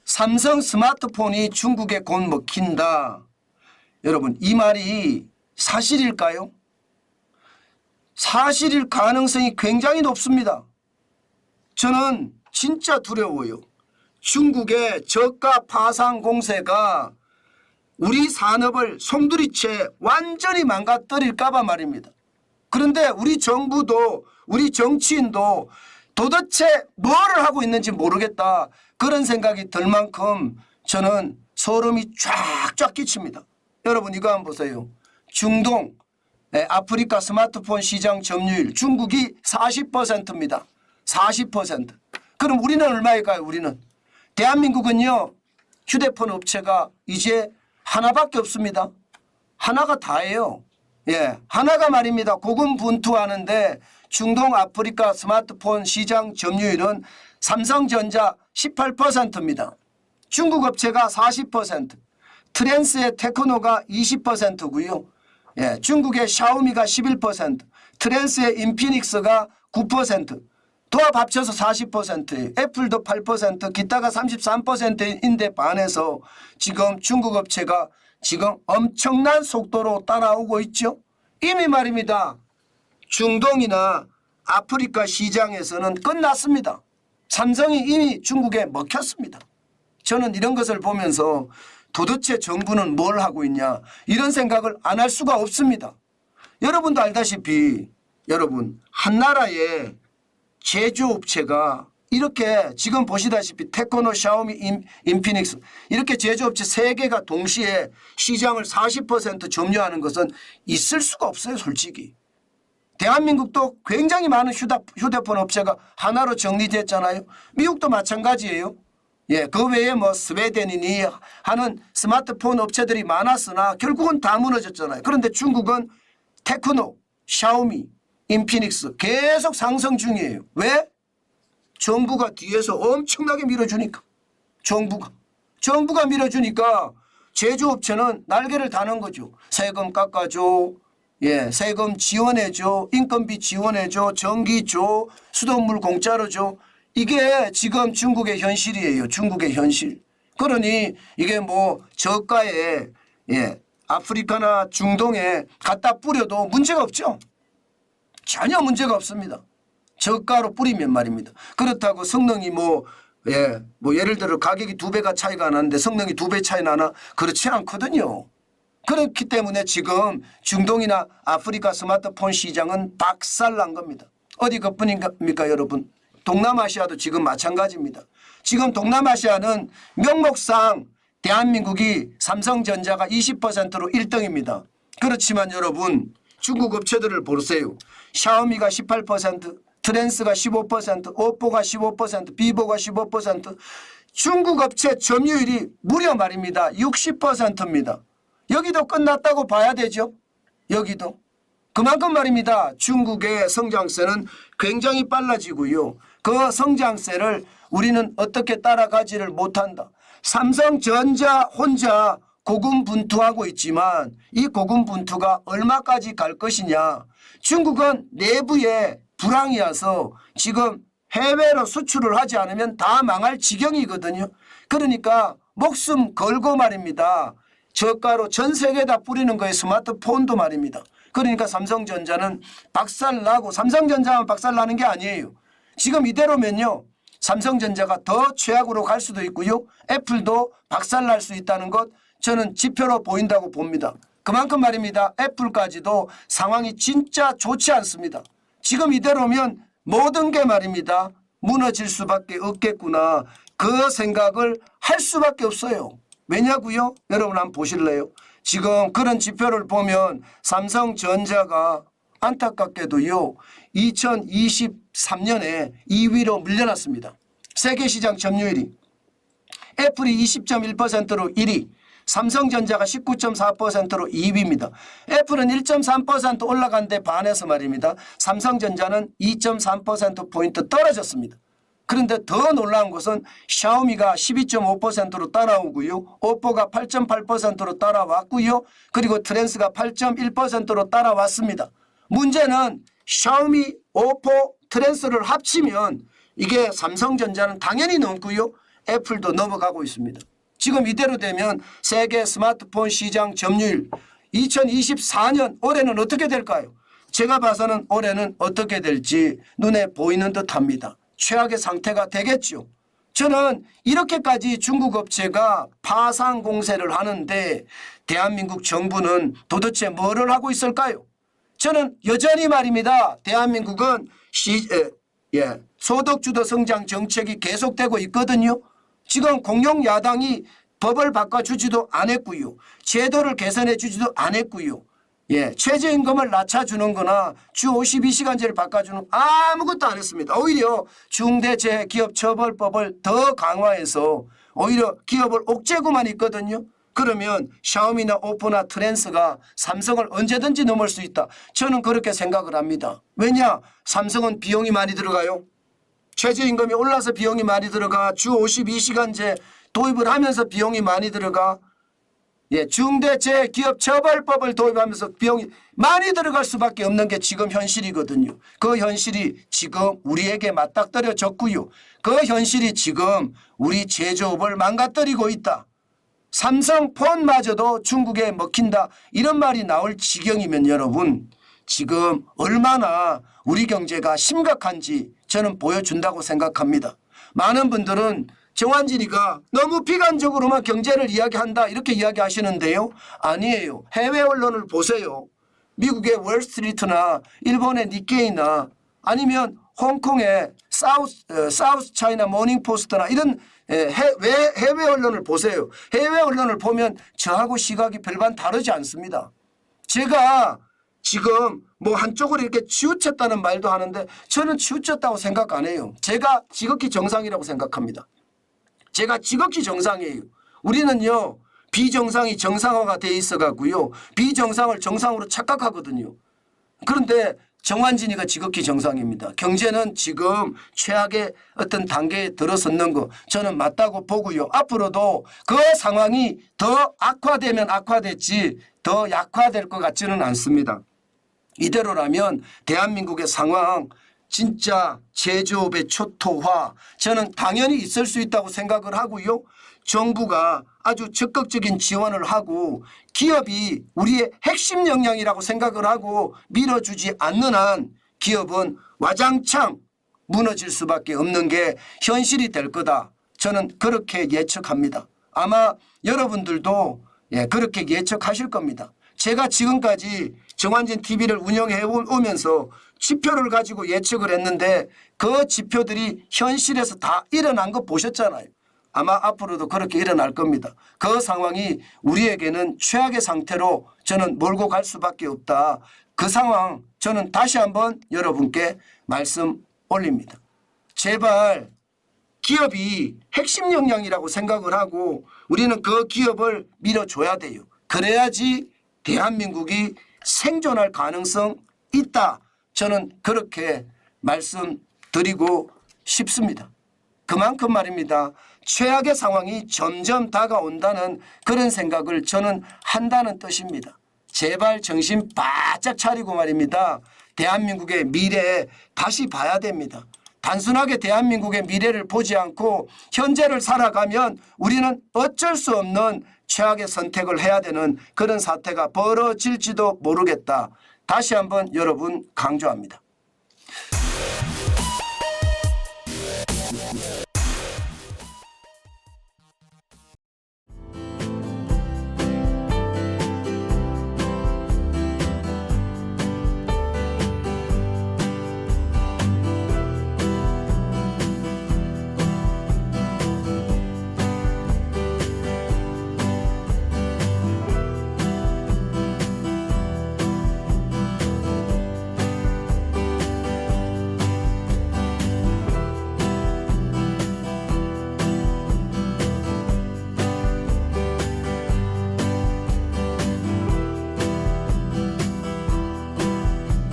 삼성 스마트폰이 중국에 곧 먹힌다. 여러분, 이 말이 사실일까요? 사실일 가능성이 굉장히 높습니다. 저는 진짜 두려워요. 중국의 저가 파상 공세가 우리 산업을 송두리째 완전히 망가뜨릴까 봐 말입니다. 그런데 우리 정부도 우리 정치인도 도대체 뭐를 하고 있는지 모르겠다, 그런 생각이 들 만큼 저는 소름이 쫙쫙 끼칩니다. 여러분, 이거 한번 보세요. 중동, 아프리카 스마트폰 시장 점유율 중국이 40%입니다. 40%. 그럼 우리는 얼마일까요? 우리는. 대한민국은요, 휴대폰 업체가 이제 하나밖에 없습니다. 하나가 다예요. 예, 하나가 말입니다. 고군분투하는데 중동 아프리카 스마트폰 시장 점유율은 삼성전자 18%입니다. 중국 업체가 40%, 트랜스의 테크노가 20%고요. 예, 중국의 샤오미가 11%, 트랜스의 인피닉스가 9%, 도합 합쳐서 40%예요. 애플도 8%, 기타가 33%인데 반해서 지금 중국 업체가 지금 엄청난 속도로 따라오고 있죠. 이미 말입니다. 중동이나 아프리카 시장에서는 끝났습니다. 삼성이 이미 중국에 먹혔습니다. 저는 이런 것을 보면서 도대체 정부는 뭘 하고 있냐, 이런 생각을 안 할 수가 없습니다. 여러분도 알다시피 여러분, 한 나라의 제조업체가 이렇게 지금 보시다시피 테크노, 샤오미, 인피닉스 이렇게 제조업체 3개가 동시에 시장을 40% 점유하는 것은 있을 수가 없어요. 솔직히. 대한민국도 굉장히 많은 휴대폰 업체가 하나로 정리됐잖아요. 미국도 마찬가지예요. 예, 그 외에 뭐 스웨덴이니 하는 스마트폰 업체들이 많았으나 결국은 다 무너졌잖아요. 그런데 중국은 테크노, 샤오미, 인피닉스 계속 상승 중이에요. 왜? 정부가 뒤에서 엄청나게 밀어주니까. 정부가 밀어주니까 제조업체는 날개를 다는 거죠. 세금 깎아줘, 예, 세금 지원해줘, 인건비 지원해줘, 전기 줘, 수돗물 공짜로 줘. 이게 지금 중국의 현실이에요. 중국의 현실. 그러니 이게 뭐 저가에, 예, 아프리카나 중동에 갖다 뿌려도 문제가 없죠. 전혀 문제가 없습니다. 저가로 뿌리면 말입니다. 그렇다고 성능이 예를 들어 가격이 2배가 차이가 나는데 성능이 2배 차이 나나? 그렇지 않거든요. 그렇기 때문에 지금 중동이나 아프리카 스마트폰 시장은 박살난 겁니다. 어디 그뿐입니까 여러분? 동남아시아도 지금 마찬가지입니다. 지금 동남아시아는 명목상 대한민국이 삼성전자가 20%로 1등입니다. 그렇지만 여러분, 중국 업체들을 보세요. 샤오미가 18%, 트랜스가 15%, 오포가 15%, 비보가 15%, 중국 업체 점유율이 무려 말입니다. 60%입니다. 여기도 끝났다고 봐야 되죠. 여기도. 그만큼 말입니다. 중국의 성장세는 굉장히 빨라지고요. 그 성장세를 우리는 어떻게 따라가지를 못한다. 삼성전자 혼자 고군분투하고 있지만 이 고군분투가 얼마까지 갈 것이냐. 중국은 내부에 불황이 와서 지금 해외로 수출을 하지 않으면 다 망할 지경이거든요. 그러니까 목숨 걸고 말입니다. 저가로 전 세계에다 뿌리는 거예요. 스마트폰도 말입니다. 그러니까 삼성전자는 박살나고, 삼성전자만 박살나는 게 아니에요. 지금 이대로면요, 삼성전자가 더 최악으로 갈 수도 있고요. 애플도 박살날 수 있다는 것 저는 지표로 보인다고 봅니다. 그만큼 말입니다. 애플까지도 상황이 진짜 좋지 않습니다. 지금 이대로면 모든 게 말입니다. 무너질 수밖에 없겠구나. 그 생각을 할 수밖에 없어요. 왜냐고요? 여러분 한번 보실래요? 지금 그런 지표를 보면 삼성전자가 안타깝게도요, 2023년에 2위로 밀려났습니다. 세계시장 점유율이. 애플이 20.1%로 1위, 삼성전자가 19.4%로 2위입니다. 애플은 1.3% 올라간 데 반해서 말입니다. 삼성전자는 2.3%포인트 떨어졌습니다. 그런데 더 놀라운 것은 샤오미가 12.5%로 따라오고요. 오포가 8.8%로 따라왔고요. 그리고 트랜스가 8.1%로 따라왔습니다. 문제는 샤오미, 오포, 트랜스를 합치면 이게 삼성전자는 당연히 넘고요. 애플도 넘어가고 있습니다. 지금 이대로 되면 세계 스마트폰 시장 점유율 2024년 올해는 어떻게 될까요? 제가 봐서는 올해는 어떻게 될지 눈에 보이는 듯합니다. 최악의 상태가 되겠죠. 저는 이렇게까지 중국 업체가 파상 공세를 하는데 대한민국 정부는 도대체 뭐를 하고 있을까요? 저는 여전히 말입니다. 대한민국은 소득주도 성장 정책이 계속되고 있거든요. 지금 공룡 야당이 법을 바꿔주지도 않았고요. 제도를 개선해 주지도 않았고요. 최저임금을 낮춰주는 거나 주 52시간제를 바꿔주는 아무것도 안 했습니다. 오히려 중대재해기업처벌법을 더 강화해서 오히려 기업을 옥죄고만 있거든요. 그러면 샤오미나 오포나 트랜스가 삼성을 언제든지 넘을 수 있다. 저는 그렇게 생각을 합니다. 왜냐? 삼성은 비용이 많이 들어가요. 최저임금이 올라서 비용이 많이 들어가. 주 52시간제 도입을 하면서 비용이 많이 들어가. 중대재해기업처벌법을 도입하면서 비용이 많이 들어갈 수밖에 없는 게 지금 현실이거든요. 그 현실이 지금 우리에게 맞닥뜨려졌고요. 그 현실이 지금 우리 제조업을 망가뜨리고 있다. 삼성폰마저도 중국에 먹힌다. 이런 말이 나올 지경이면 여러분 지금 얼마나 우리 경제가 심각한지 저는 보여준다고 생각합니다. 많은 분들은 정환진이가 너무 비관적으로만 경제를 이야기한다 이렇게 이야기하시는데요. 아니에요. 해외 언론을 보세요. 미국의 월스트리트나 일본의 니케이나 아니면 홍콩의 사우스 차이나 모닝포스트나 이런 해외 언론을 보세요. 해외 언론을 보면 저하고 시각이 별반 다르지 않습니다. 제가 지금 뭐 한쪽으로 이렇게 치우쳤다는 말도 하는데 저는 치우쳤다고 생각 안 해요. 제가 지극히 정상이라고 생각합니다. 제가 지극히 정상이에요. 우리는요 비정상이 정상화가 돼 있어 갖고요 비정상을 정상으로 착각하거든요. 그런데 정환진이가 지극히 정상입니다. 경제는 지금 최악의 어떤 단계에 들어섰는 거 저는 맞다고 보고요. 앞으로도 그 상황이 더 악화되면 악화됐지 더 약화될 것 같지는 않습니다. 이대로라면 대한민국의 상황 진짜 제조업의 초토화 저는 당연히 있을 수 있다고 생각을 하고요. 정부가 아주 적극적인 지원을 하고 기업이 우리의 핵심 역량이라고 생각을 하고 밀어주지 않는 한 기업은 와장창 무너질 수밖에 없는 게 현실이 될 거다. 저는 그렇게 예측합니다. 아마 여러분들도 그렇게 예측하실 겁니다. 제가 지금까지 정환진 TV를 운영해 오면서 지표를 가지고 예측을 했는데 그 지표들이 현실에서 다 일어난 거 보셨잖아요. 아마 앞으로도 그렇게 일어날 겁니다. 그 상황이 우리에게는 최악의 상태로 저는 몰고 갈 수밖에 없다. 그 상황 저는 다시 한번 여러분께 말씀 올립니다. 제발 기업이 핵심 역량이라고 생각을 하고 우리는 그 기업을 밀어줘야 돼요. 그래야지 대한민국이 생존할 가능성 있다. 저는 그렇게 말씀드리고 싶습니다. 그만큼 말입니다. 최악의 상황이 점점 다가온다는 그런 생각을 저는 한다는 뜻입니다. 제발 정신 바짝 차리고 말입니다. 대한민국의 미래에 다시 봐야 됩니다. 단순하게 대한민국의 미래를 보지 않고 현재를 살아가면 우리는 어쩔 수 없는 최악의 선택을 해야 되는 그런 사태가 벌어질지도 모르겠다. 다시 한번 여러분 강조합니다.